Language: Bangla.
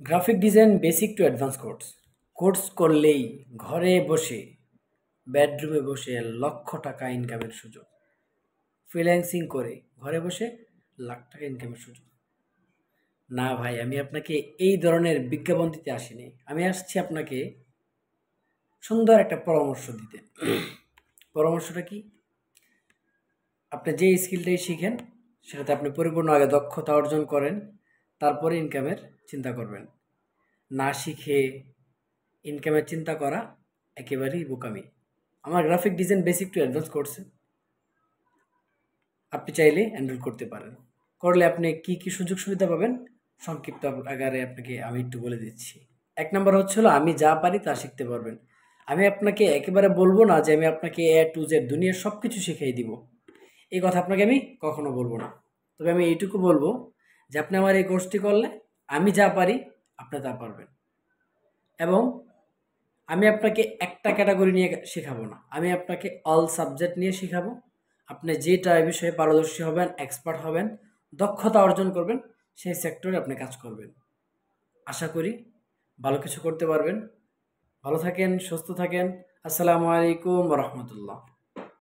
Graphic design basic to advance course করলেই ঘরে বসে বেডরুমে বসে লক্ষ টাকা ইনকামের সুযোগ। ফ্রিল্যান্সিং করে ঘরে বসে লাখ টাকা ইনকামের সুযোগ। না ভাই, আমি আপনাকে এই ধরনের বিজ্ঞাপন দিতে আসিনি। আমি আসছি আপনাকে সুন্দর একটা পরামর্শ দিতে। পরামর্শটা কি? আপনি যে স্কিলটাই শিখেন সেটাতে আপনি পরিপূর্ণ আগে দক্ষতা অর্জন করেন, তারপরে ইনকামের চিন্তা করবেন। না শিখে ইনকামের চিন্তা করা একেবারেই বোকামি। আমার graphic design basic to advance কোর্সে আপনি চাইলে এনরোল করতে পারেন। করলে আপনি কি কি সুযোগ সুবিধা পাবেন সংক্ষিপ্ত আকারে আপনাকে আমি একটু বলে দিচ্ছি। এক নম্বর হচ্ছে হলো, আমি যা পারি তা শিখতে পারবেন। আমি আপনাকে একেবারে বলবো না যে আমি আপনাকে এ টু জেড দুনিয়ার সব কিছু শিখিয়ে দিব, এই কথা আপনাকে আমি কখনো বলবো না। তবে আমি এইটুকু বলবো যে আপনি আমার এই কোর্সটি করলে আমি যা পারি আপনি তা পারবেন। এবং আমি আপনাকে একটা ক্যাটাগরি নিয়ে শেখাবো না, আমি আপনাকে অল সাবজেক্ট নিয়ে শেখাবো। আপনি যেটা এই বিষয়ে পারদর্শী হবেন, এক্সপার্ট হবেন, দক্ষতা অর্জন করবেন, সেই সেক্টরে আপনি কাজ করবেন। আশা করি ভালো কিছু করতে পারবেন। ভালো থাকেন, সুস্থ থাকেন। আসসালামু আলাইকুম রহমতুল্লাহ।